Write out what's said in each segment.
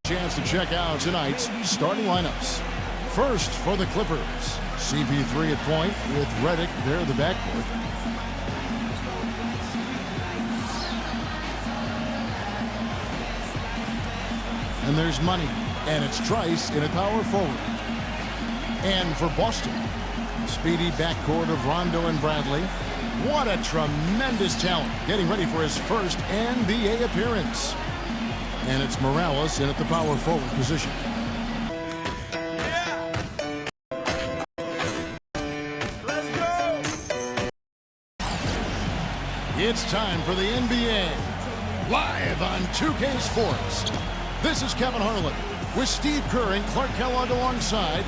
Chance to check out tonight's starting lineups. First for the Clippers, CP3 at point with Redick there in the backcourt. And there's Money, and it's Trice in a power forward. And for Boston, speedy backcourt of Rondo and Bradley. What a tremendous talent, getting ready for his first NBA appearance. And it's Morales in at the power forward position. Let's go! It's time for the NBA, live on 2K Sports. This is Kevin Harlan with Steve Kerr and Clark Kellogg alongside.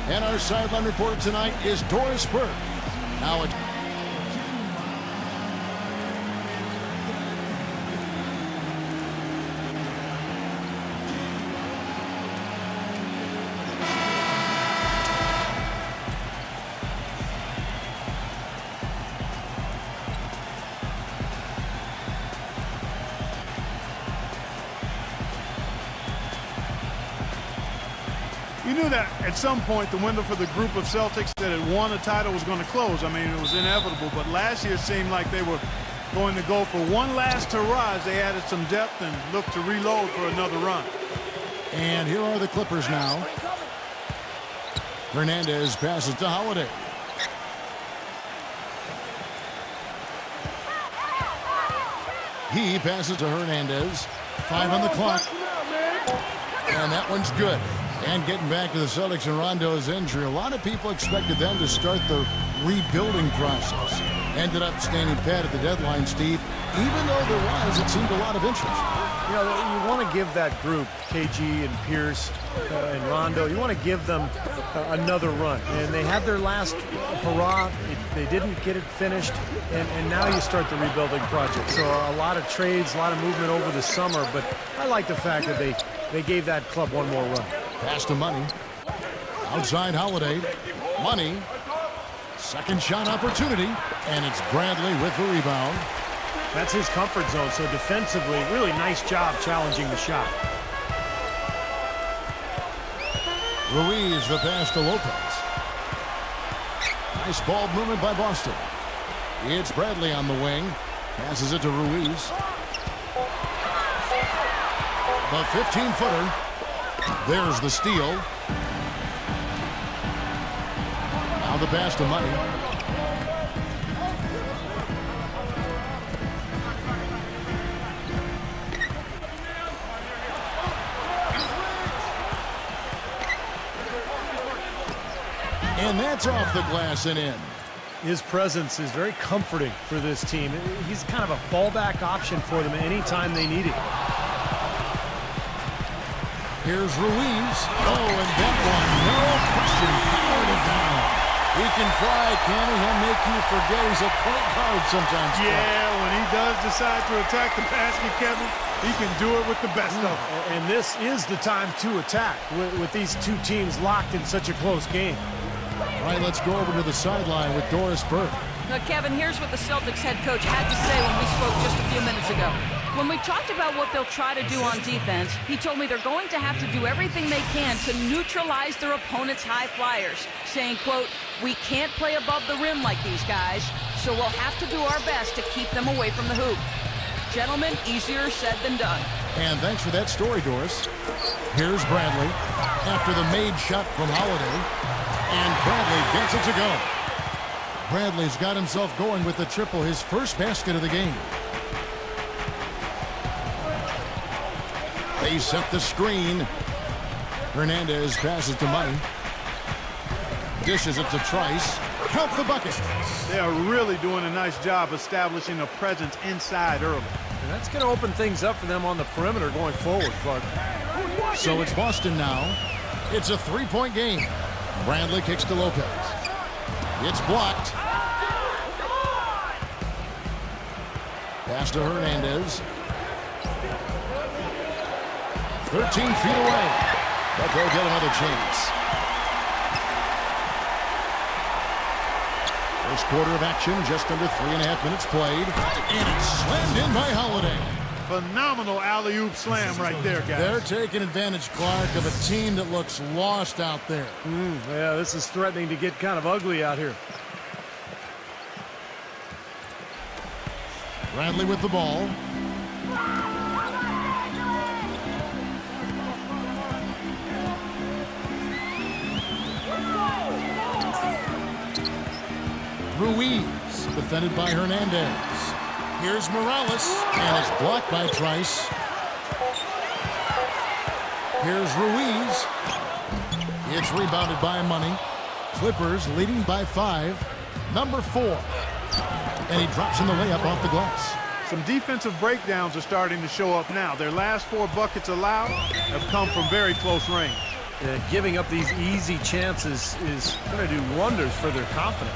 And our sideline reporter tonight is Doris Burke. Now it's You knew that at some point the window for the group of Celtics that had won a title was going to close. I mean, it was inevitable, but last year it seemed like they were going to go for one last hurrah as they added some depth and looked to reload for another run. And here are the Clippers now. Hernandez passes to Holiday. He passes to Hernandez. 5 on the clock. And that one's good. And getting back to the Celtics and Rondo's injury, a lot of people expected them to start the rebuilding process. Ended up standing pat at the deadline, Steve, even though there was, it seemed, a lot of interest. You know, you want to give that group, KG and Pierce and Rondo, you want to give them another run. And they had their last hurrah. They didn't get it finished. And now you start the rebuilding project. So a lot of trades, a lot of movement over the summer. But I like the fact that they gave that club one more run. Pass to Money. Outside Holiday. Money. Second shot opportunity. And it's Bradley with the rebound. That's his comfort zone. So defensively, really nice job challenging the shot. Ruiz the pass to Lopez. Nice ball movement by Boston. It's Bradley on the wing. Passes it to Ruiz. The 15-footer. There's the steal. Now the pass to Money. And that's off the glass and in. His presence is very comforting for this team. He's kind of a fallback option for them anytime they need it. Here's Ruiz. Oh, and that one, no question, powered it down. He can fly, can he? He'll make you forget he's a point guard sometimes. Yeah, when he does decide to attack the basket, Kevin, he can do it with the best of them. And this is the time to attack with these two teams locked in such a close game. All right, let's go over to the sideline with Doris Burke. Now, Kevin, here's what the Celtics head coach had to say when we spoke just a few minutes ago. When we talked about what they'll try to do on defense, he told me they're going to have to do everything they can to neutralize their opponent's high flyers, saying, quote, "We can't play above the rim like these guys, so we'll have to do our best to keep them away from the hoop." Gentlemen, easier said than done. And thanks for that story, Doris. Here's Bradley after the made shot from Holiday. And Bradley gets it to go. Bradley's got himself going with the triple, his first basket of the game. They set the screen. Hernandez passes to Money. Dishes it to Trice. Count the bucket. They are really doing a nice job establishing a presence inside early. And that's going to open things up for them on the perimeter going forward, Clark. So it's Boston now. It's a three-point game. Bradley kicks to Lopez. It's blocked. Pass to Hernandez. 13 feet away. But they'll get another chance. First quarter of action, just under 3.5 minutes played. And it's slammed in by Holiday. phenomenal alley-oop slam right there, guys. They're taking advantage, Clark, of a team that looks lost out there. Yeah, this is threatening to get kind of ugly out here. Bradley with the ball. Ruiz, defended by Hernandez. Here's Morales, and it's blocked by Trice. Here's Ruiz. It's rebounded by Money. Clippers leading by 5. Number 4. And he drops in the layup off the glass. Some defensive breakdowns are starting to show up now. Their last 4 buckets allowed have come from very close range. Giving up these easy chances is going to do wonders for their confidence.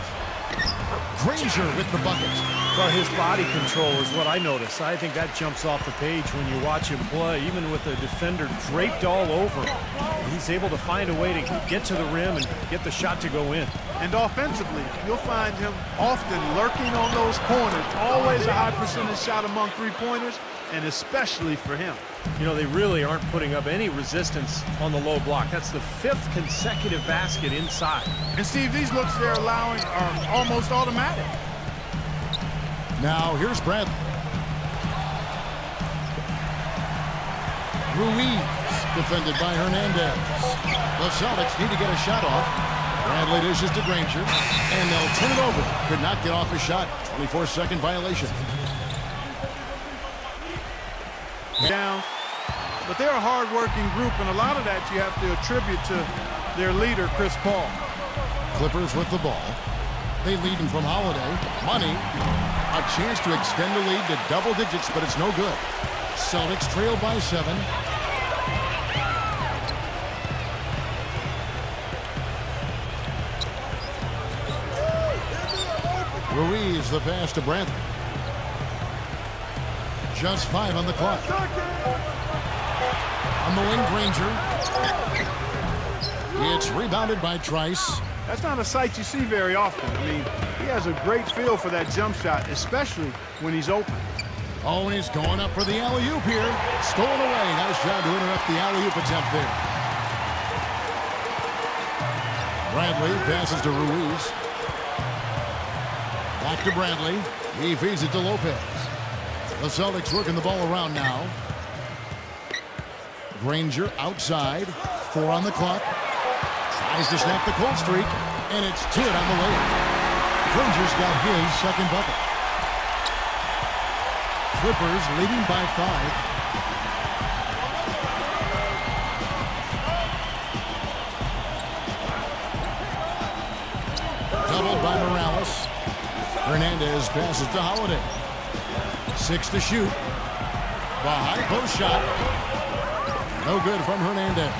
Granger with the bucket. Well, his body control is what I notice. I think that jumps off the page when you watch him play. Even with the defender draped all over, he's able to find a way to get to the rim and get the shot to go in. And offensively, you'll find him often lurking on those corners. Always a high percentage shot among three-pointers, and especially for him. You know, they really aren't putting up any resistance on the low block. That's the 5th consecutive basket inside. And Steve, these looks they're allowing are almost automatic. Now here's Bradley. Ruiz, defended by Hernandez. The Celtics need to get a shot off. Bradley dishes to Granger, and they'll turn it over. Could not get off a shot. 24-second violation. Down. But they're a hard-working group, and a lot of that you have to attribute to their leader, Chris Paul. Clippers with the ball. They lead him from Holiday. Money. A chance to extend the lead to double digits, but it's no good. Celtics trail by 7. Ruiz the pass to Bradley. Just 5 on the clock. On the wing, Granger. It's rebounded by Trice. That's not a sight you see very often. I mean, he has a great feel for that jump shot, especially when he's open. Oh, and he's going up for the alley-oop here. Stolen away. Nice job to interrupt the alley-oop attempt there. Bradley passes to Ruiz. Back to Bradley. He feeds it to Lopez. The Celtics working the ball around now. Granger outside. 4 on the clock. Tries to snap the cold streak, and it's Tidd on the layup. Granger's got his second bucket. Clippers leading by 5. Doubled by Morales. Hernandez passes to Holiday. 6 to shoot. The high post shot. No good from Hernandez.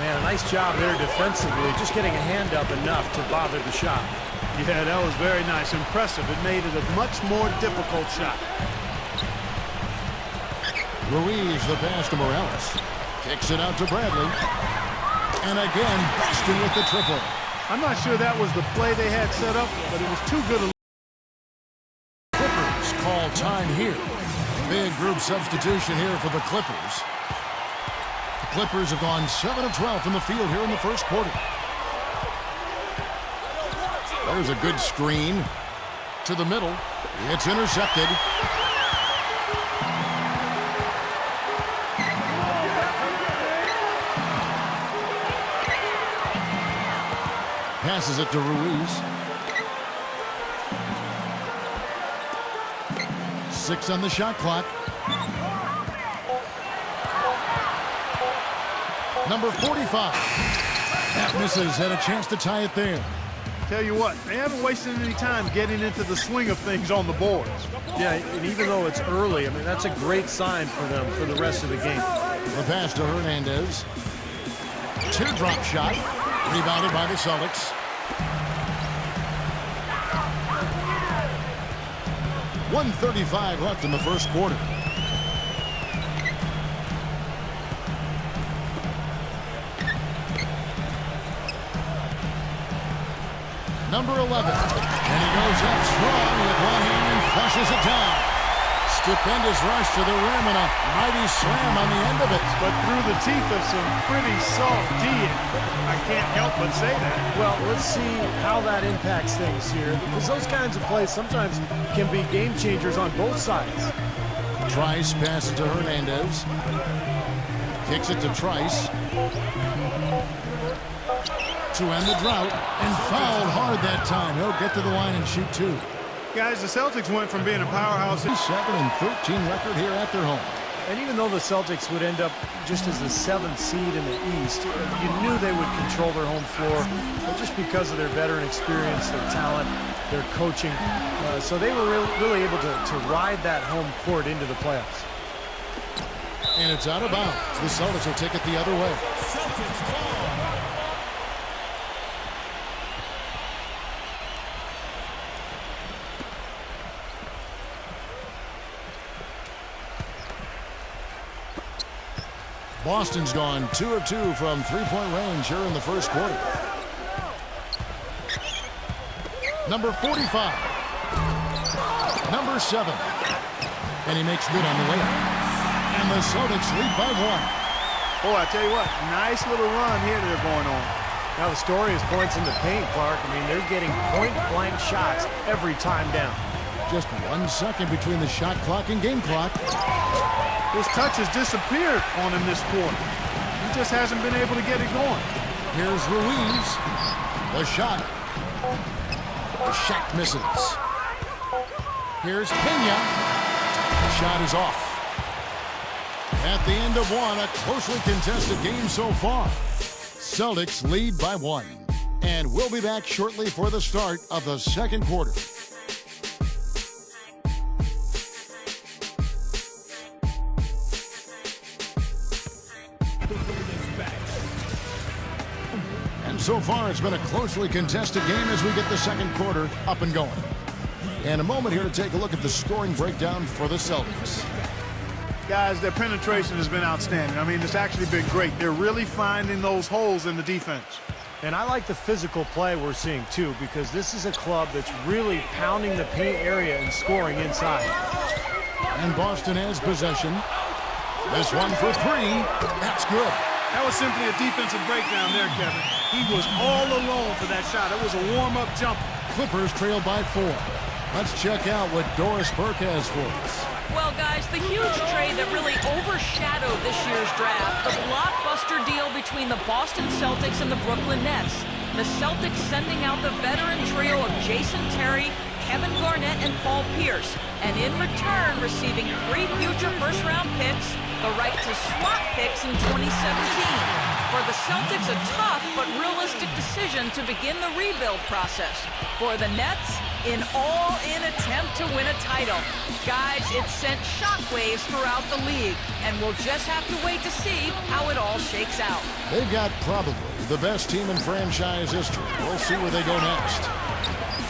Man, a nice job there defensively, just getting a hand up enough to bother the shot. Yeah, that was very nice. Impressive. It made it a much more difficult shot. Ruiz the pass to Morales. Kicks it out to Bradley. And again, Boston with the triple. I'm not sure that was the play they had set up, but it was too good a Clippers call time here. Big group substitution here for the Clippers. Clippers have gone 7 of 12 from the field here in the first quarter. There's a good screen to the middle. It's intercepted. Passes it to Ruiz. 6 on the shot clock. Number 45. That misses. Had a chance to tie it there. Tell you what, they haven't wasted any time getting into the swing of things on the boards. Yeah, and even though it's early, I mean, that's a great sign for them for the rest of the game. The pass to Hernandez. Teardrop shot. Rebounded by the Celtics. 1:35 left in the first quarter. Number 11. And he goes up strong with one hand and flushes it down. Stupendous rush to the rim and a mighty slam on the end of it. But through the teeth of some pretty soft D-ing. I can't help but say that. Well, let's see how that impacts things here, because those kinds of plays sometimes can be game changers on both sides. Trice passes to Hernandez. Kicks it to Trice. To end the drought, and fouled hard that time. He'll get to the line and shoot two. Guys, the Celtics went from being a powerhouse. 7-13 record here at their home. And even though the Celtics would end up just as the 7th seed in the East, you knew they would control their home floor just because of their veteran experience, their talent, their coaching. So they were really able to ride that home court into the playoffs. And it's out of bounds. The Celtics will take it the other way. Boston's gone 2 of 2 from three-point range here in the first quarter. Number 45. Number 7. And he makes good on the layup. And the Celtics lead by 1. Boy, I tell you what, nice little run here that they're going on. Now the story is points in the paint, Clark. I mean, they're getting point-blank shots every time down. Just 1 second between the shot clock and game clock. His touch has disappeared on him this quarter. He just hasn't been able to get it going. Here's Ruiz. The shot. The shot misses. Here's Pena. The shot is off. At the end of one, a closely contested game so far. Celtics lead by 1. And we'll be back shortly for the start of the second quarter. So far, it's been a closely contested game as we get the second quarter up and going. And a moment here to take a look at the scoring breakdown for the Celtics. Guys, their penetration has been outstanding. I mean, it's actually been great. They're really finding those holes in the defense. And I like the physical play we're seeing, too, because this is a club that's really pounding the paint area and scoring inside. And Boston has possession. This one for 3. That's good. That was simply a defensive breakdown there, Kevin. He was all alone for that shot. It was a warm-up jumper. Clippers trail by 4. Let's check out what Doris Burke has for us. Well, guys, the huge trade that really overshadowed this year's draft, the blockbuster deal between the Boston Celtics and the Brooklyn Nets. The Celtics sending out the veteran trio of Jason Terry, Kevin Garnett, and Paul Pierce, and in return receiving 3 future first-round picks, the right to swap picks in 2017. For the Celtics, a tough but realistic decision to begin the rebuild process. For the Nets, an all-in attempt to win a title. Guys, it sent shockwaves throughout the league, and we'll just have to wait to see how it all shakes out. They've got probably the best team in franchise history. We'll see where they go next.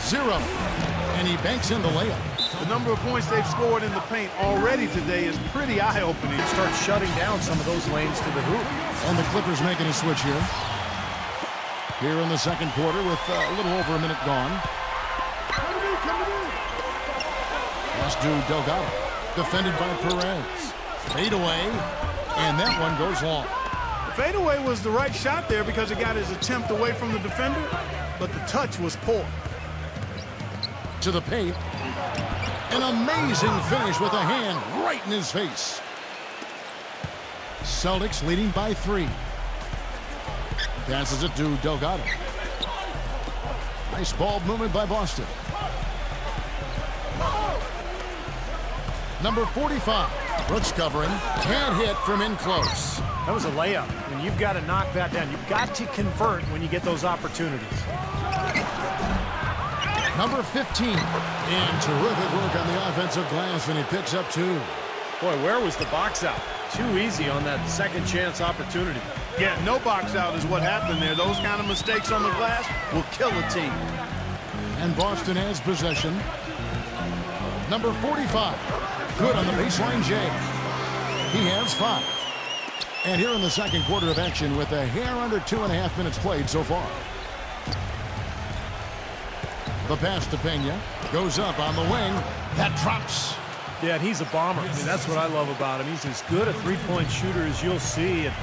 0. And he banks in the layup. The number of points they've scored in the paint already today is pretty eye-opening. Start shutting down some of those lanes to the hoop. And the Clippers making a switch here. Here in the second quarter with a little over a minute gone. Pass to Delgado. Defended by Perez. Fade away. And that one goes long. The fadeaway was the right shot there because it got his attempt away from the defender, but the touch was poor. To the paint. An amazing finish with a hand right in his face. Celtics leading by 3. Passes it to Delgado. Nice ball movement by Boston. Number 45. Brooks covering. Can't hit from in close. That was a layup, and you've got to knock that down. You've got to convert when you get those opportunities. Number 15. And terrific work on the offensive glass, and he picks up 2. Boy, where was the box out? Too easy on that second chance opportunity. Yeah, no box out is what happened there. Those kind of mistakes on the glass will kill a team. And Boston has possession. Number 45. Good on the baseline, Jay. He has 5. And here in the second quarter of action with a hair under 2.5 minutes played so far. The pass to Pena. Goes up on the wing. That drops. Yeah, and he's a bomber. I mean, that's what I love about him. He's as good a three-point shooter as you'll see. And,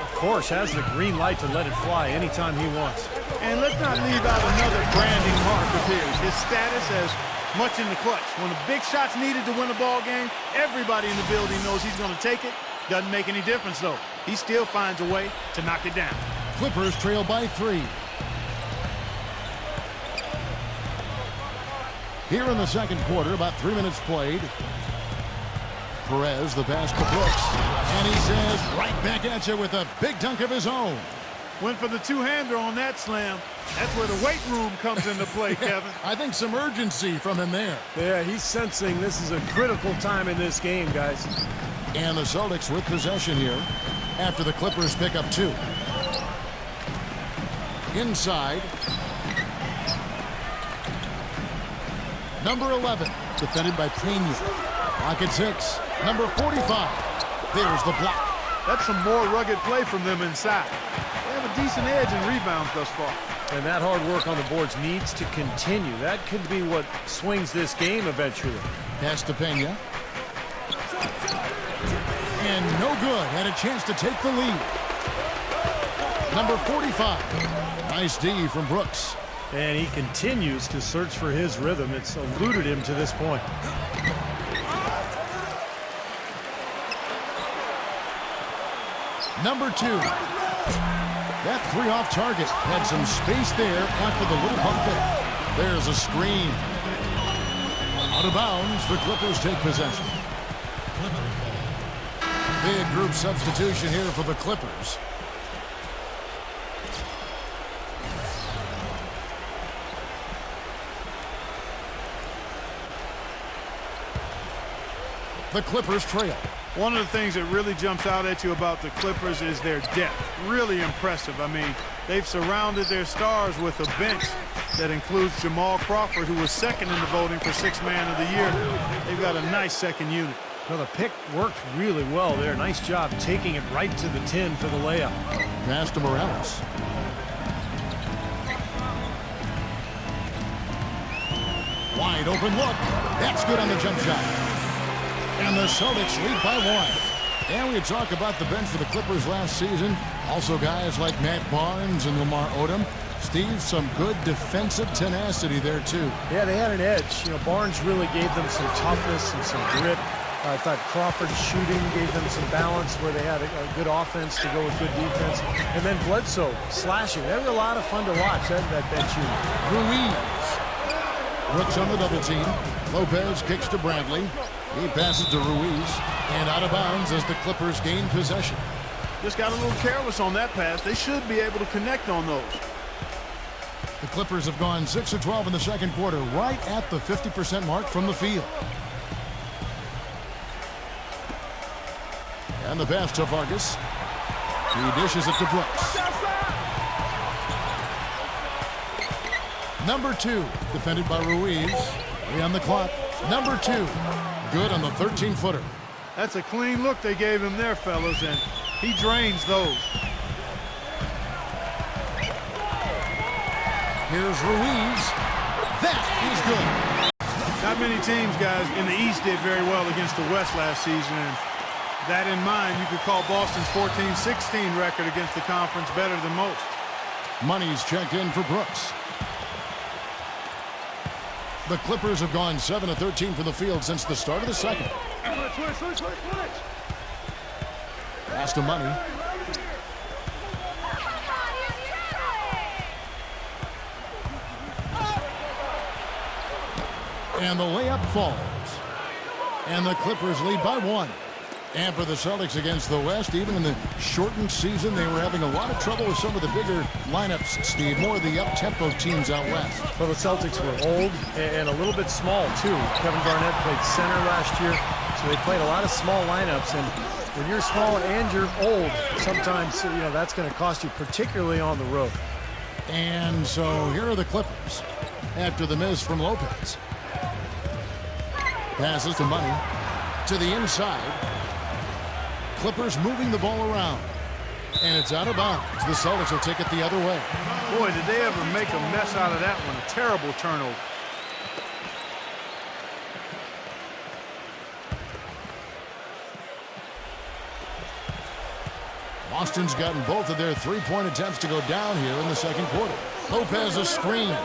of course, has the green light to let it fly anytime he wants. And let's not leave out another branding mark of his status as much in the clutch. When the big shot's needed to win a ball game, everybody in the building knows he's going to take it. Doesn't make any difference, though. He still finds a way to knock it down. Clippers trail by 3. Here in the second quarter, about 3 minutes played. Perez, the pass to Brooks. And he says, right back at you with a big dunk of his own. Went for the two-hander on that slam. That's where the weight room comes into play, Kevin. I think some urgency from him there. Yeah, he's sensing this is a critical time in this game, guys. And the Celtics with possession here after the Clippers pick up 2. Inside. Number 11, defended by Pena. Pocket 6. Number 45. There's the block. That's some more rugged play from them inside. They have a decent edge in rebounds thus far. And that hard work on the boards needs to continue. That could be what swings this game eventually. Pass to Pena. And no good. Had a chance to take the lead. Number 45. Nice D from Brooks. And he continues to search for his rhythm. It's eluded him to this point. Number 2. That 3 off target had some space there after the little bump there. There's a screen. Out of bounds, the Clippers take possession. Big group substitution here for the Clippers. The Clippers trail. One of the things that really jumps out at you about the Clippers is their depth. Really impressive. I mean, they've surrounded their stars with a bench that includes Jamal Crawford, who was second in the voting for Sixth Man of the Year. They've got a nice second unit. Well, the pick worked really well there. Nice job taking it right to the 10 for the layup. Pass to Morales. Wide open look. That's good on the jump shot. And the Celtics lead by 1. And we talk about the bench for the Clippers last season. Also guys like Matt Barnes and Lamar Odom. Steve, some good defensive tenacity there too. Yeah, they had an edge. You know, Barnes really gave them some toughness and some grit. I thought Crawford's shooting gave them some balance where they had a good offense to go with good defense. And then Bledsoe slashing. That was a lot of fun to watch, that bench unit. Ruiz. Brooks on the double team. Lopez kicks to Bradley. He passes to Ruiz. And out of bounds as the Clippers gain possession. Just got a little careless on that pass. They should be able to connect on those. The Clippers have gone 6 of 12 in the second quarter, right at the 50% mark from the field. And the pass to Vargas. He dishes it to Brooks. Number 2, defended by Ruiz. 3 on the clock. Number 2, good on the 13-footer. That's a clean look they gave him there, fellas, and he drains those. Here's Ruiz. That is good. Not many teams, guys, in the East did very well against the West last season. And that in mind, you could call Boston's 14-16 record against the conference better than most. Money's checked in for Brooks. The Clippers have gone 7 of 13 from the field since the start of the second. Pass to Money. And the layup falls. And the Clippers lead by 1. And for the Celtics against the West, even in the shortened season, they were having a lot of trouble with some of the bigger lineups, Steve. More of the up-tempo teams out west. Well, the Celtics were old and a little bit small, too. Kevin Garnett played center last year, so they played a lot of small lineups. And when you're small and you're old, sometimes, you know, that's going to cost you, particularly on the road. And so here are the Clippers after the miss from Lopez. Passes to Money to the inside. Clippers moving the ball around. And it's out of bounds. The Celtics will take it the other way. Boy, did they ever make a mess out of that one. A terrible turnover. Boston's gotten both of their three-point attempts to go down here in the second quarter. Lopez a screen.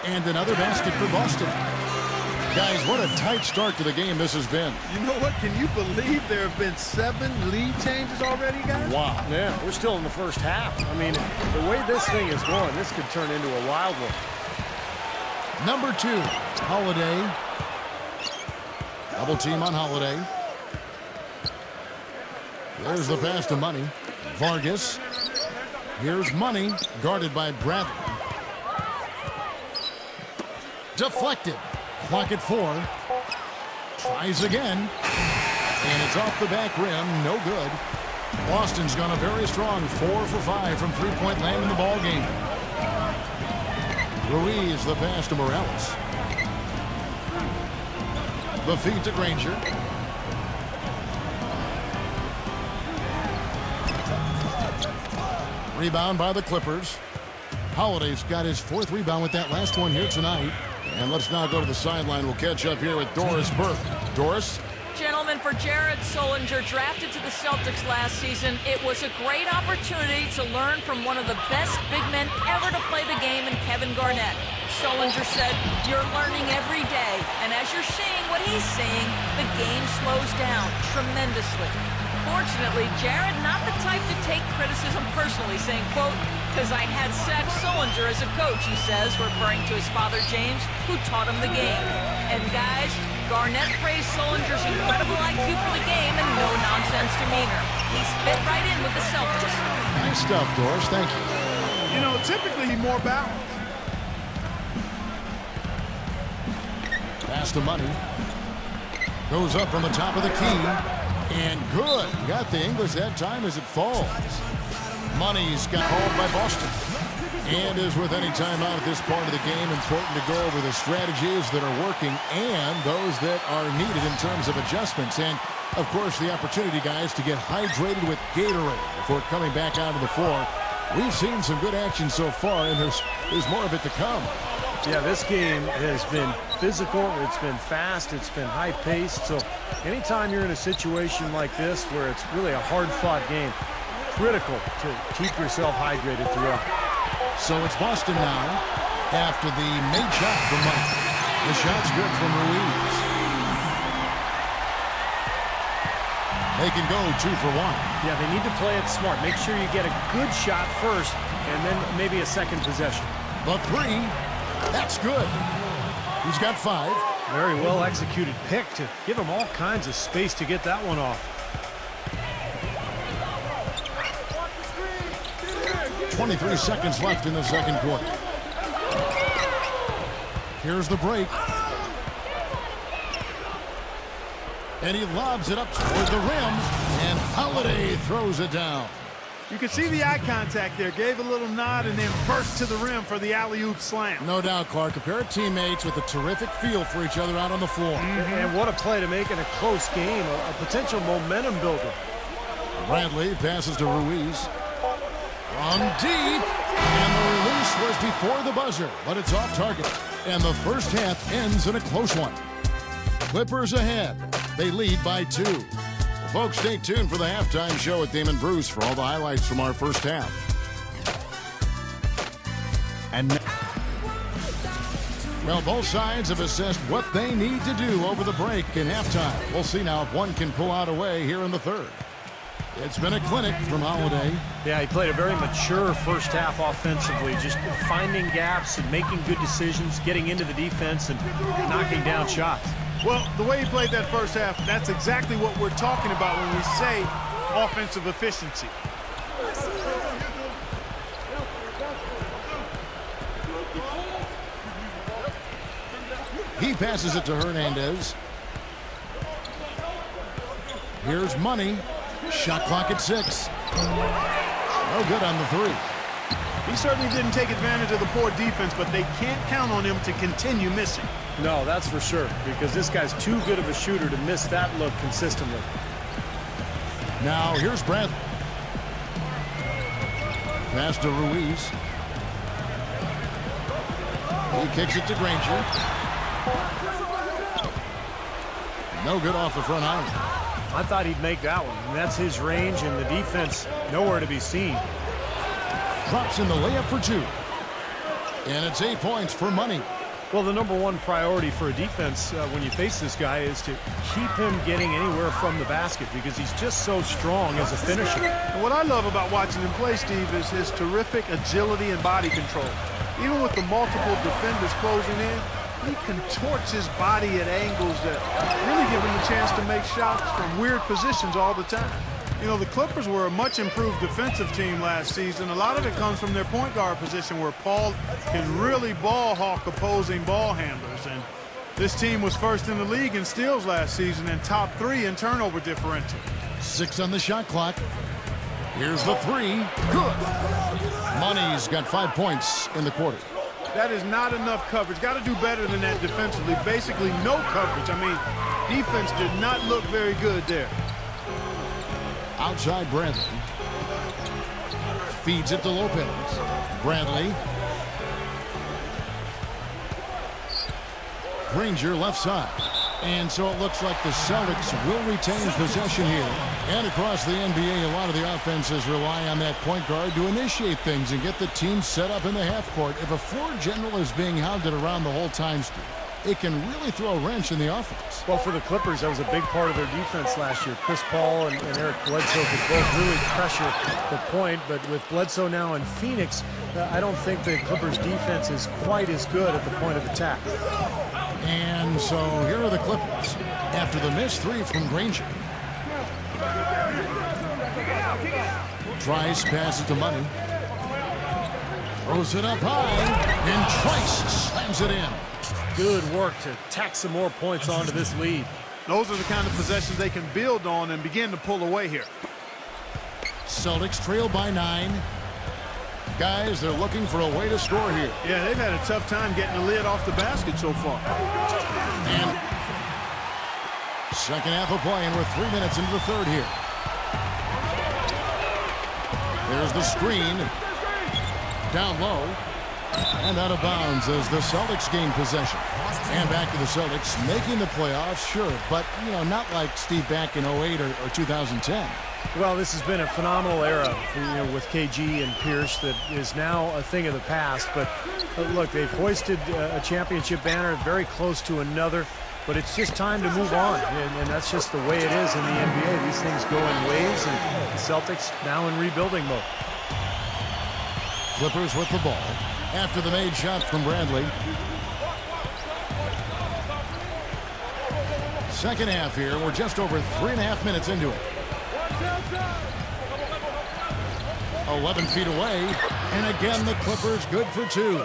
And another basket for Boston. Guys, what a tight start to the game this has been. You know what? Can you believe there have been 7 lead changes already, guys? Wow. Yeah, we're still in the first half. I mean, the way this thing is going, this could turn into a wild one. Number 2, Holiday. Double team on Holiday. There's the pass to Money. Vargas. Here's Money, guarded by Bradley. Deflected. Clock at 4. Tries again. And it's off the back rim. No good. Boston's gone a very strong 4 for 5 from three-point land in the ball game. Ruiz the pass to Morales. The feed to Granger. Rebound by the Clippers. Holiday's got his 4th rebound with that last one here tonight. And let's now go to the sideline. We'll catch up here with Doris Burke. Doris? Gentlemen, for Jared Sullinger, drafted to the Celtics last season, it was a great opportunity to learn from one of the best big men ever to play the game in Kevin Garnett. Sullinger said, "You're learning every day, and as you're seeing what he's seeing, the game slows down tremendously." Fortunately, Jared not the type to take criticism personally, saying, quote, "Because I had Zach Sullinger as a coach," he says, referring to his father, James, who taught him the game. And guys, Garnett praised Sullinger's incredible IQ for the game and no-nonsense demeanor. He's fit right in with the Celtics. Nice stuff, Doris. Thank you. You know, typically more balanced. Pass to Money. Goes up from the top of the key. And good. Got the English that time as it falls. Money's got called by Boston. And as with any timeout at this part of the game, important to go over the strategies that are working and those that are needed in terms of adjustments. And, of course, the opportunity, guys, to get hydrated with Gatorade before coming back out to the floor. We've seen some good action so far, and there's more of it to come. Yeah, this game has been physical, it's been fast, it's been high-paced. So anytime you're in a situation like this where it's really a hard-fought game, critical to keep yourself hydrated throughout. So it's Boston now after the made shot from Money. The shot's good from Ruiz. They can go 2 for 1. Yeah, they need to play it smart. Make sure you get a good shot first and then maybe a second possession. The 3, that's good. He's got 5. Very well executed pick to give him all kinds of space to get that one off. 23 seconds left in the second quarter. Here's the break. And he lobs it up toward the rim. And Holiday throws it down. You can see the eye contact there. Gave a little nod and then burst to the rim for the alley-oop slam. No doubt, Clark. A pair of teammates with a terrific feel for each other out on the floor. And what a play to make in a close game. A potential momentum builder. Bradley passes to Ruiz. From deep. And the release was before the buzzer, but it's off target. And the first half ends in a close one. Clippers ahead. They lead by 2. Well, folks, stay tuned for the halftime show with Damon Bruce for all the highlights from our first half. And well, both sides have assessed what they need to do over the break in halftime. We'll see now if one can pull out a way here in the third. It's been a clinic from Holiday. Yeah, he played a very mature first half offensively, just finding gaps and making good decisions, getting into the defense and knocking down shots. Well, the way he played that first half, that's exactly what we're talking about when we say offensive efficiency. He passes it to Hernandez. Here's Money. Shot clock at 6. No good on the 3. He certainly didn't take advantage of the poor defense, but they can't count on him to continue missing. No, that's for sure, because this guy's too good of a shooter to miss that look consistently. Now here's Bradley. Pass to Ruiz. He kicks it to Granger. No good off the front iron. I thought he'd make that one. And that's his range, and the defense nowhere to be seen. Drops in the layup for 2. And it's 8 points for money. Well, the number one priority for a defense when you face this guy is to keep him getting anywhere from the basket because he's just so strong as a finisher. And what I love about watching him play, Steve, is his terrific agility and body control. Even with the multiple defenders closing in, he contorts his body at angles that really give him a chance to make shots from weird positions all the time. You know, the Clippers were a much improved defensive team last season. A lot of it comes from their point guard position where Paul can really ball hawk opposing ball handlers. And this team was first in the league in steals last season and top 3 in turnover differential. 6 on the shot clock. Here's the 3. Good. Money's got 5 points in the quarter. That is not enough coverage. Got to do better than that defensively. Basically no coverage. I mean, defense did not look very good there. Outside Bradley. Feeds it to Lopez. Bradley. Granger left side. And so it looks like the Celtics will retain possession here. And across the NBA, a lot of the offenses rely on that point guard to initiate things and get the team set up in the half court. If a floor general is being hounded around the whole time, it can really throw a wrench in the offense. Well, for the Clippers, that was a big part of their defense last year. Chris Paul and Eric Bledsoe could both really pressure the point, but with Bledsoe now in Phoenix, I don't think the Clippers' defense is quite as good at the point of attack. And so here are the Clippers after the missed 3 from Granger. Trice passes to Money. Throws it up high, and Trice slams it in. Good work to tack some more points onto this lead. Those are the kind of possessions they can build on and begin to pull away here. Celtics trail by 9. Guys, they're looking for a way to score here. Yeah, they've had a tough time getting the lid off the basket so far. And second half of play, and we're 3 minutes into the third here. There's the screen. Down low. And out of bounds as the Celtics gain possession. And back to the Celtics, making the playoffs, sure, but, you know, not like Steve back in 08 or 2010. Well, this has been a phenomenal era with KG and Pierce that is now a thing of the past. But look, they've hoisted a championship banner, very close to another. But it's just time to move on, and that's just the way it is in the NBA. These things go in waves, and the Celtics now in rebuilding mode. Clippers with the ball after the made shot from Bradley. Second half here. We're just over 3.5 minutes into it. 11 feet away. And again, the Clippers good for 2.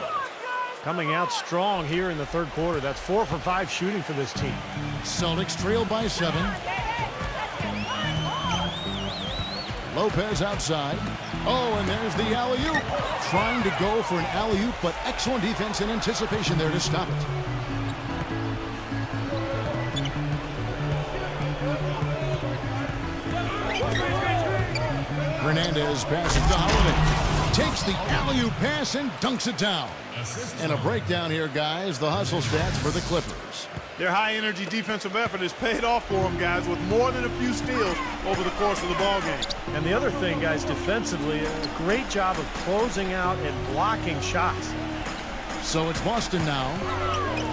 Coming out strong here in the third quarter. That's 4 for 5 shooting for this team. Celtics trail by 7. Lopez outside. Oh, and there's the alley-oop. Trying to go for an alley-oop, but excellent defense and anticipation there to stop it. Hernandez passes to Holiday. Takes the alley-oop pass and dunks it down. And a breakdown here, guys. The hustle stats for the Clippers. Their high-energy defensive effort has paid off for them, guys, with more than a few steals over the course of the ballgame. And the other thing, guys, defensively, a great job of closing out and blocking shots. So it's Boston now.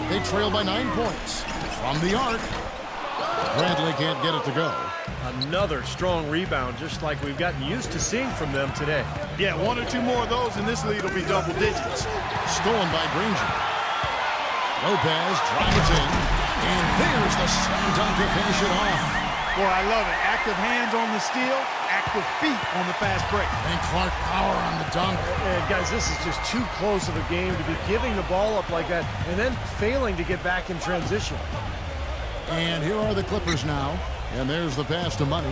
They trail by 9 points. From the arc. Bradley can't get it to go. Another strong rebound, just like we've gotten used to seeing from them today. Yeah, 1 or 2 more of those, and this lead will be double digits. Stolen by Granger. Lopez drives in, and there's the slam dunk to finish it off. Boy, I love it. Active hands on the steal, active feet on the fast break. And Clark power on the dunk. And guys, this is just too close of a game to be giving the ball up like that and then failing to get back in transition. And here are the Clippers now. And there's the pass to Money.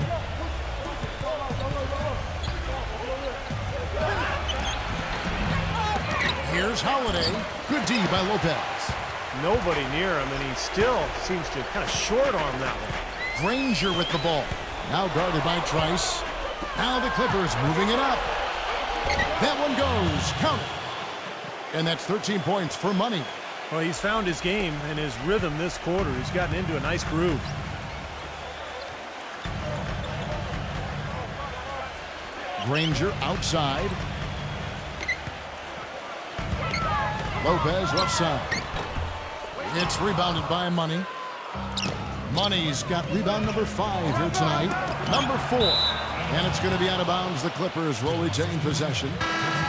Here's Holiday. Good D by Lopez. Nobody near him, and he still seems to kind of short arm that one. Granger with the ball. Now guarded by Trice. Now the Clippers moving it up. That one goes. Count it. And that's 13 points for Money. Well, he's found his game and his rhythm this quarter. He's gotten into a nice groove. Granger outside. Lopez left side. It's rebounded by Money. Money's got rebound number 5 here tonight. Number 4. And it's going to be out of bounds. The Clippers will retain possession.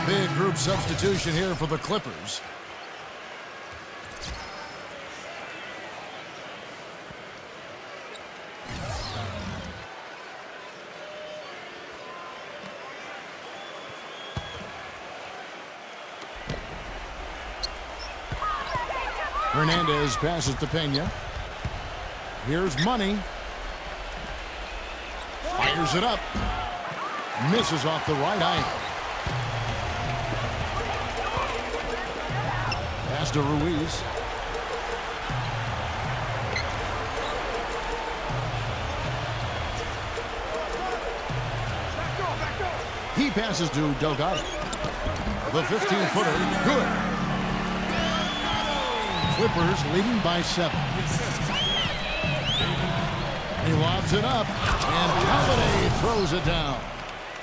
Big group substitution here for the Clippers. Hernandez passes to Pena. Here's Money. Fires it up. Misses off the right eye. Pass to Ruiz. He passes to Delgado. The 15-footer, good. Clippers leading by 7. He lobs it up, and Holiday throws it down.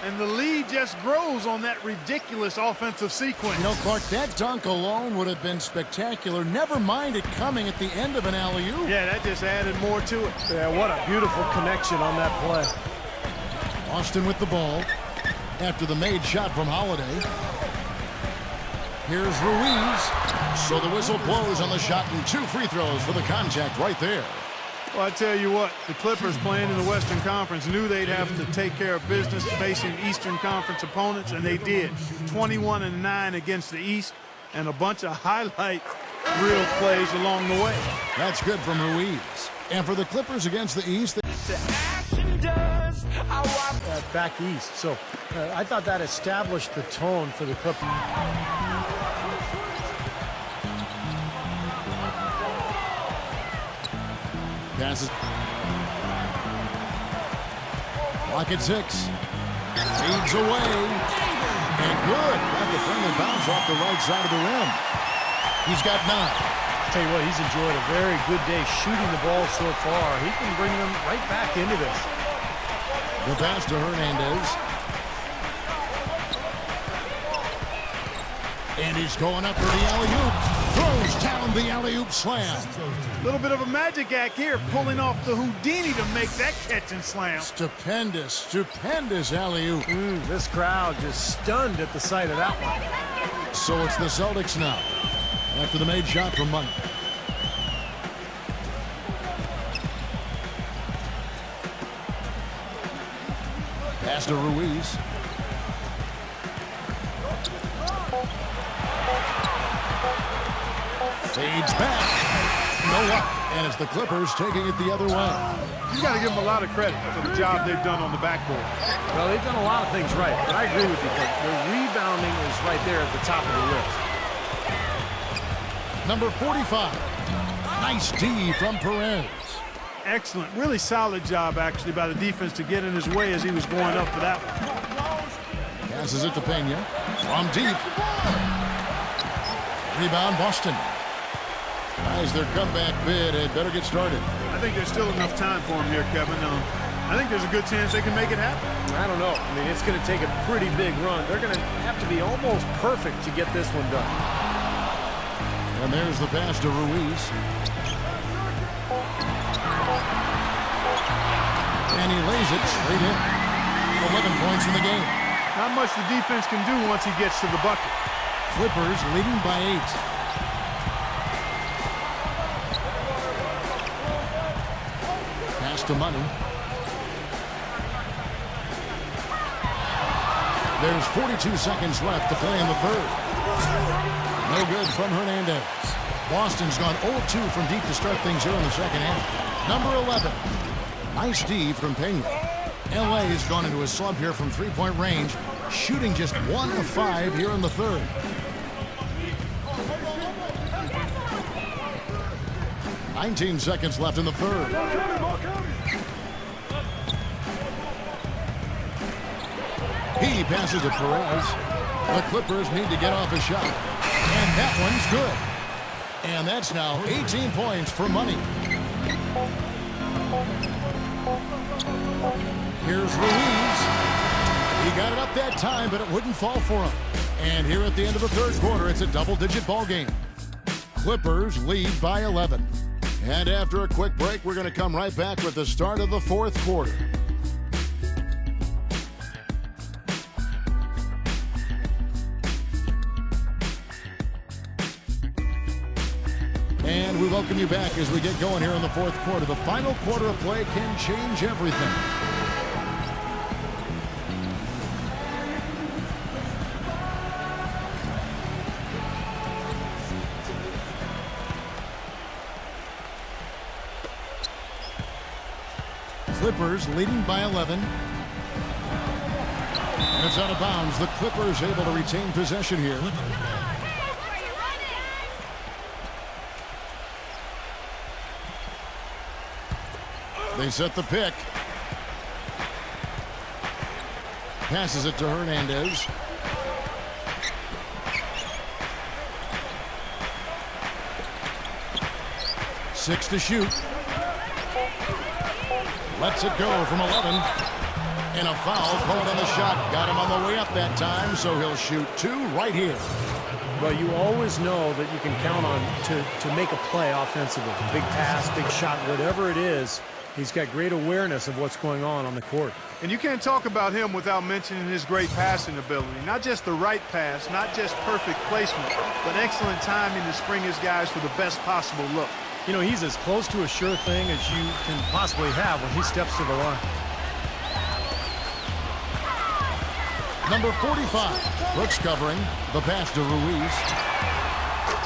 And the lead just grows on that ridiculous offensive sequence. You know, Clark, that dunk alone would have been spectacular. Never mind it coming at the end of an alley-oop. Yeah, that just added more to it. Yeah, what a beautiful connection on that play. Austin with the ball after the made shot from Holiday. Here's Ruiz. So the whistle blows on the shot, and 2 free throws for the contact right there. Well, I tell you what, the Clippers playing in the Western Conference knew they'd have to take care of business facing Eastern Conference opponents, and they did. 21-9 against the East, and a bunch of highlight real plays along the way. That's good from Ruiz. And for the Clippers against the East, back east. So I thought that established the tone for the Clippers. passes. Clock at 6. Feeds away. And good. Got the friendly bounce off the right side of the rim. He's got 9. Tell you what, he's enjoyed a very good day shooting the ball so far. He can bring them right back into this. The pass to Hernandez. And he's going up for the alley-oop. Throws down the alley-oop slam. A little bit of a magic act here, pulling off the Houdini to make that catch and slam. Stupendous, stupendous alley-oop. This crowd just stunned at the sight of that one. So it's the Celtics now, after the made shot from Money. Pass to Ruiz. Fades back. No luck. And it's the Clippers taking it the other way. You got to give them a lot of credit for the job they've done on the backboard. Well, they've done a lot of things right, but I agree with you. The rebounding is right there at the top of the list. Number 45. Nice D from Perez. Excellent. Really solid job, actually, by the defense to get in his way as he was going up for that one. Passes it to Pena. From deep. Rebound, Boston. As their comeback bid, it better get started. I think there's still enough time for him here, Kevin. I think there's a good chance they can make it happen. I don't know. I mean, it's going to take a pretty big run. They're going to have to be almost perfect to get this one done. And there's the pass to Ruiz. And he lays it straight in. 11 points in the game. Not much the defense can do once he gets to the bucket. Clippers leading by 8. Pass to Money. There's 42 seconds left to play in the third. No good from Hernandez. Boston's gone 0-2 from deep to start things here in the second half. Number 11. Nice D from Pena. LA has gone into a slump here from three-point range, shooting just 1 of 5 here in the third. $19 seconds left in the third. He passes to Perez. The Clippers need to get off a shot. And that one's good. And that's now 18 points for Money. Here's Ruiz. He got it up that time, but it wouldn't fall for him. And here at the end of the third quarter, it's a double-digit ball game. Clippers lead by 11. And after a quick break, we're going to come right back with the start of the fourth quarter. And we welcome you back as we get going here in the fourth quarter. The final quarter of play can change everything. Clippers leading by 11. And it's out of bounds. The Clippers able to retain possession here. They set the pick. Passes it to Hernandez. Six to shoot. Lets it go from 11. And a foul called on the shot. Got him on the way up that time, so he'll shoot two right here. Well, you always know that you can count on to make a play offensively. Big pass, big shot, whatever it is. He's got great awareness of what's going on the court. And you can't talk about him without mentioning his great passing ability. Not just the right pass, not just perfect placement, but excellent timing to spring his guys for the best possible look. You know, he's as close to a sure thing as you can possibly have when he steps to the line. Number 45, Brooks covering. The pass to Ruiz.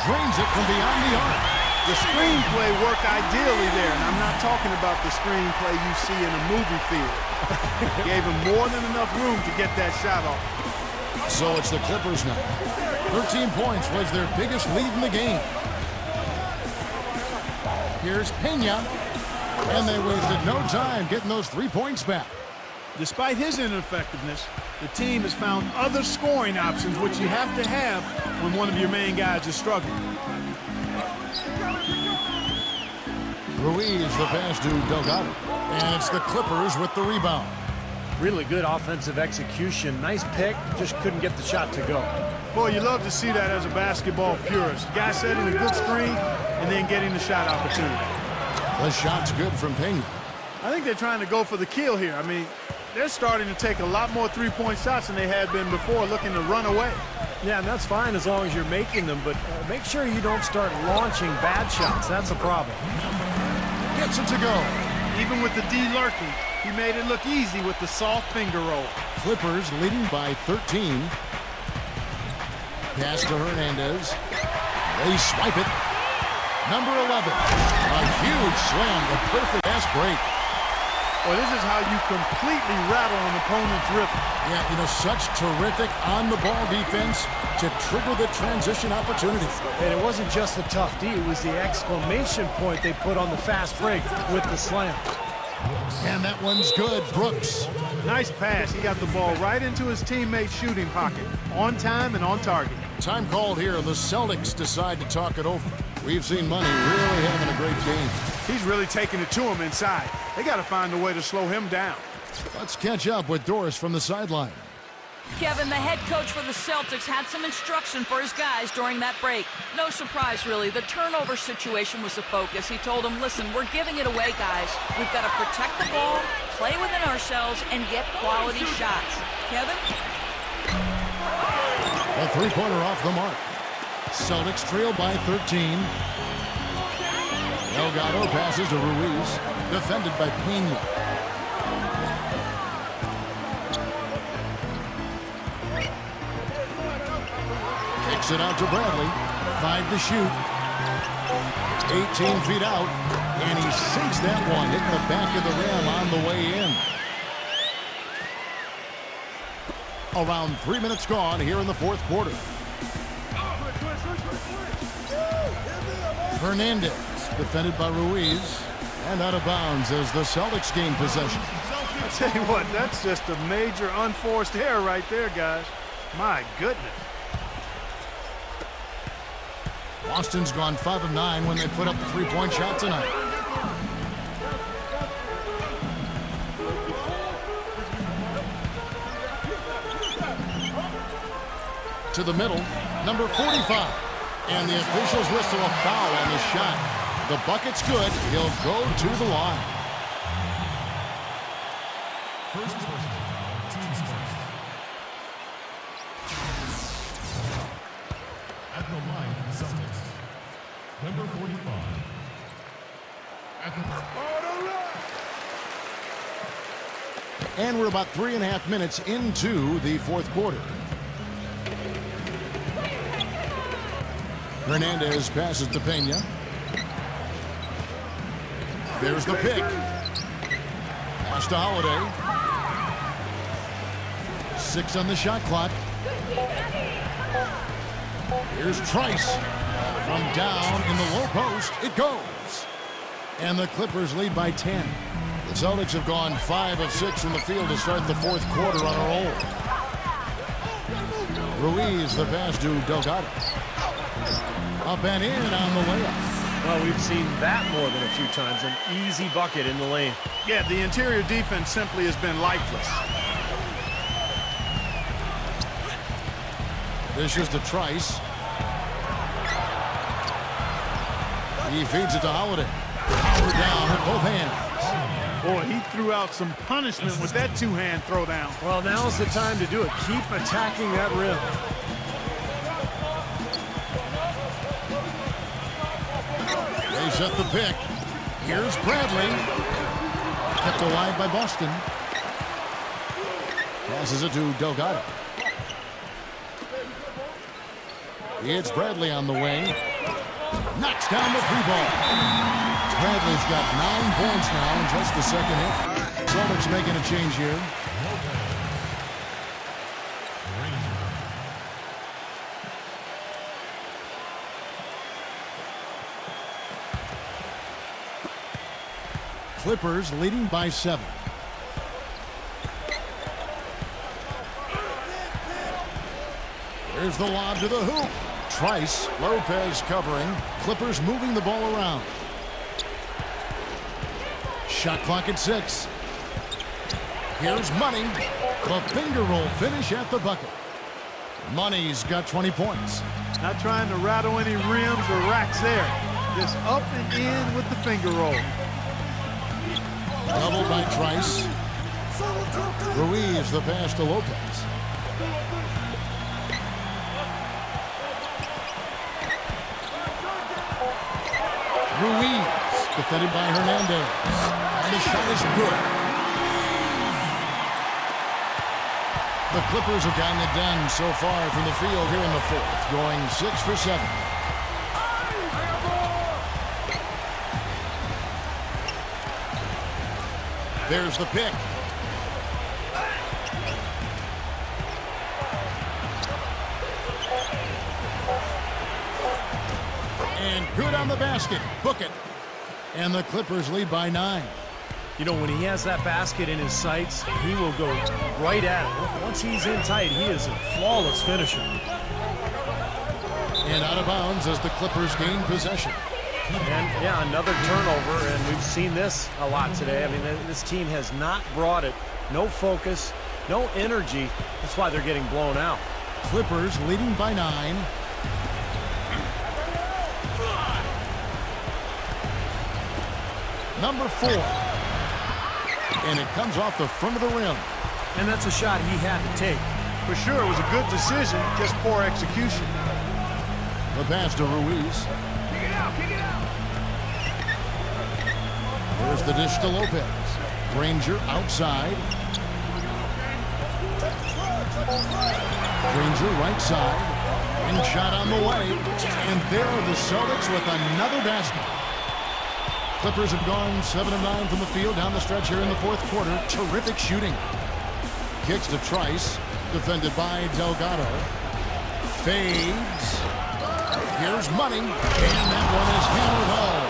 Drains it from beyond the arc. The screenplay worked ideally there, and I'm not talking about the screenplay you see in a movie theater. Gave him more than enough room to get that shot off. So it's the Clippers now. 13 points was their biggest lead in the game. Here's Pena, and they wasted no time getting those 3 points back. Despite his ineffectiveness, the team has found other scoring options, which you have to have when one of your main guys is struggling. Ruiz, the pass to Delgado. And it's the Clippers with the rebound. Really good offensive execution. Nice pick, just couldn't get the shot to go. Boy, you love to see that as a basketball purist. Guy setting a good screen and then getting the shot opportunity. The shot's good from Pena. I think they're trying to go for the kill here. I mean, they're starting to take a lot more three-point shots than they had been before, looking to run away. Yeah, and that's fine as long as you're making them, but make sure you don't start launching bad shots. That's a problem. Gets it to go. Even with the D lurking, he made it look easy with the soft finger roll. Clippers leading by 13. Pass to Hernandez. They swipe it. Number 11. A huge slam, the perfect pass break. Well, this is how you completely rattle an opponent's rhythm. Yeah, you know, such terrific on-the-ball defense to trigger the transition opportunity. And it wasn't just the tough D, it was the exclamation point they put on the fast break with the slam. And that one's good. Brooks. Nice pass. He got the ball right into his teammate's shooting pocket. On time and on target. Time called here. The Celtics decide to talk it over. We've seen Money really having a great game. He's really taking it to him inside. They got to find a way to slow him down. Let's catch up with Doris from the sideline. Kevin, the head coach for the Celtics, had some instruction for his guys during that break. No surprise, really. The turnover situation was the focus. He told them, listen, we're giving it away, guys. We've got to protect the ball, play within ourselves, and get quality shots. Kevin? A three-pointer off the mark. Celtics trail by 13. Delgado passes to Ruiz, defended by Pena. Kicks it out to Bradley. 5 to shoot. 18 feet out, and he sinks that one, hitting the back of the rim on the way in. Around 3 minutes gone here in the fourth quarter. Hernandez, defended by Ruiz, and out of bounds as the Celtics gain possession. I tell you what, that's just a major unforced error right there, guys. My goodness. Boston's gone 5 of 9 when they put up the three-point shot tonight. to the middle. Number 45. And the officials whistle a foul on the shot. The bucket's good. He'll go to the line. First personal foul, team's first. At the line for the Celtics, number 45. At the And we're about 3.5 minutes into the fourth quarter. Hernandez passes to Pena. There's the pick. Pass to Holiday. 6 on the shot clock. Here's Trice. From down in the low post, it goes. And the Clippers lead by 10. The Celtics have gone 5 of 6 in the field to start the fourth quarter on a roll. Ruiz, the pass to Delgado. Up and in on the layup. Well, we've seen that more than a few times. An easy bucket in the lane. Yeah, the interior defense simply has been lifeless. This is to Trice. He feeds it to Holiday. Power down with both hands. Boy, he threw out some punishment with that two-hand throwdown. Well, now's the time to do it. Keep attacking that rim. They set the pick. Here's Bradley. Kept alive by Boston. Passes it to Delgado. It's Bradley on the wing. Knocks down the 3-ball. Bradley's got 9 points now in just the second half. Celtics making a change here. Clippers leading by 7. There's the lob to the hoop. Trice, Lopez covering. Clippers moving the ball around. Shot clock at 6. Here's Money. The finger roll finish at the bucket. Money's got 20 points. Not trying to rattle any rims or racks there. Just up and in with the finger roll. Doubled by Trice. Ruiz the pass to Lopez. Ruiz defended by Hernandez. And the shot is good. The Clippers have gotten it done so far from the field here in the fourth, going 6 for 7. There's the pick. And good on the basket. Book it. And the Clippers lead by 9. You know, when he has that basket in his sights, he will go right at it. Once he's in tight, he is a flawless finisher. And out of bounds as the Clippers gain possession. And, yeah, another turnover, and we've seen this a lot today. I mean, this team has not brought it. No focus, no energy. That's why they're getting blown out. Clippers leading by 9. Number 4. And it comes off the front of the rim. And that's a shot he had to take. For sure, it was a good decision, just poor execution. The pass to Ruiz. There's the dish to Lopez. Granger outside. Granger right side. And shot on the way. And there are the Celtics with another basket. Clippers have gone 7 of 9 from the field down the stretch here in the fourth quarter. Terrific shooting. Kicks to Trice. Defended by Delgado. Fades. Here's Money. And that one is hammered home.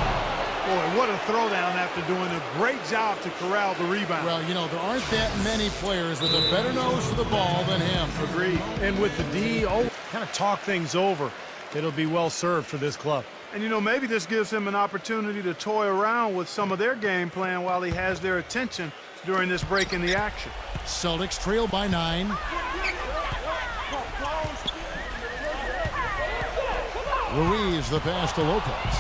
Boy, what a throwdown after doing a great job to corral the rebound. Well, you know, there aren't that many players with a better nose for the ball than him. Agreed. And with the D, kind of talk things over. It'll be well served for this club. And, you know, maybe this gives him an opportunity to toy around with some of their game plan while he has their attention during this break in the action. Celtics trail by 9. Ruiz, the pass to Lopez.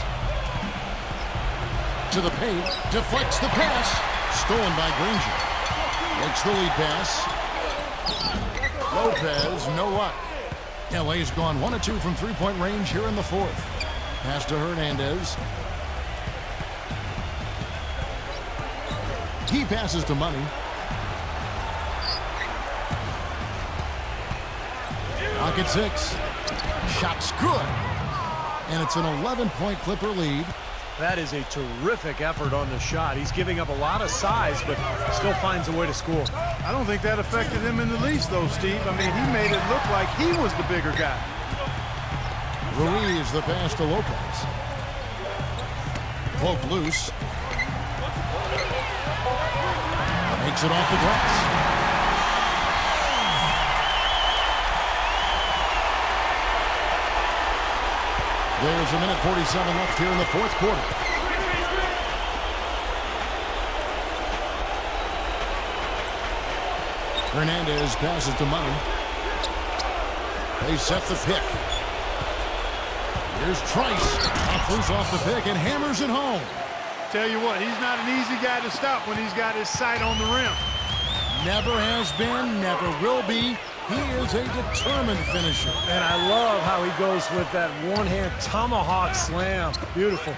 To the paint, deflects the pass. Stolen by Granger. Takes the lead pass. Lopez, no luck. LA's gone 1 of 2 from three-point range here in the fourth. Pass to Hernandez. He passes to Money. Pocket 6. Shot's good. And it's an 11-point Clipper lead. That is a terrific effort on the shot. He's giving up a lot of size, but still finds a way to score. I don't think that affected him in the least, though, Steve. I mean, he made it look like he was the bigger guy. Ruiz, the pass to Lopez. Poked loose. Makes it off the glass. There's a minute 47 left here in the fourth quarter. Hernandez passes to Money. They set the pick. Here's Trice. Top loose off the pick and hammers it home. Tell you what, he's not an easy guy to stop when he's got his sight on the rim. Never has been, never will be. He is a determined finisher. And I love how he goes with that one-hand tomahawk slam. Beautiful.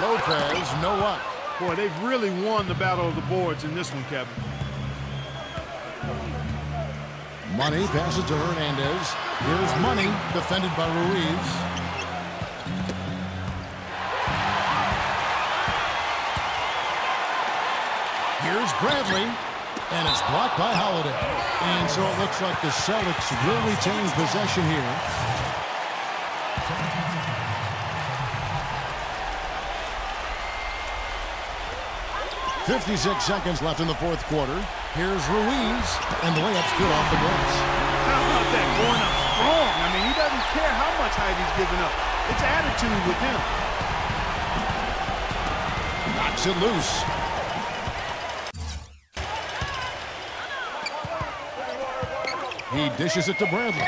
Lopez, no luck. Boy, they've really won the battle of the boards in this one, Kevin. Money passes to Hernandez. Here's Money, defended by Ruiz. Here's Bradley. And it's blocked by Holiday. And so it looks like the Celtics will retain possession here. 56 seconds left in the fourth quarter. Here's Ruiz, and the layup's good off the glass. How about that, going up strong? I mean, he doesn't care how much height he's giving up. It's attitude with him. Knocks it loose. He dishes it to Bradley.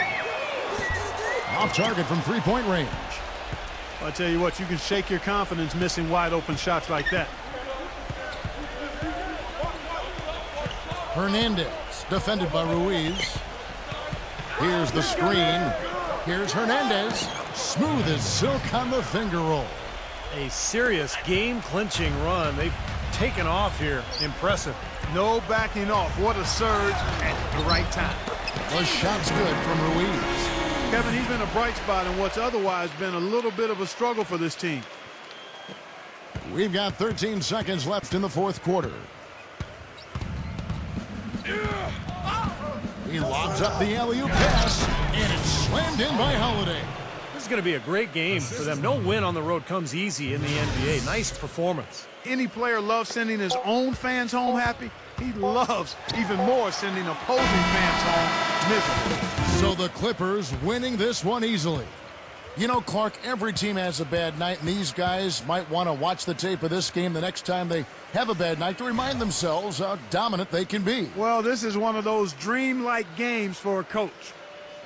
Off target from three-point range. I tell you what, you can shake your confidence missing wide open shots like that. Hernandez, defended by Ruiz. Here's the screen. Here's Hernandez. Smooth as silk on the finger roll. A serious game-clinching run. They've taken off here. Impressive. No backing off. What a surge at the right time. The shot's good from Ruiz. Kevin, he's been a bright spot in what's otherwise been a little bit of a struggle for this team. We've got 13 seconds left in the fourth quarter. He lobs up the alley-oop pass, and it's slammed in by Holiday. This is going to be a great game for them. No win on the road comes easy in the NBA. Nice performance. Any player loves sending his own fans home happy. He loves even more sending opposing fans home miserable. So the Clippers winning this one easily. You know, Clark, every team has a bad night, and these guys might want to watch the tape of this game the next time they have a bad night to remind themselves how dominant they can be. Well, this is one of those dream-like games for a coach.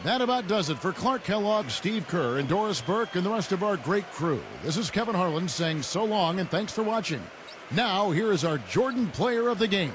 That about does it for Clark Kellogg, Steve Kerr, and Doris Burke, and the rest of our great crew. This is Kevin Harlan saying so long and thanks for watching. Now, here is our Jordan Player of the Game.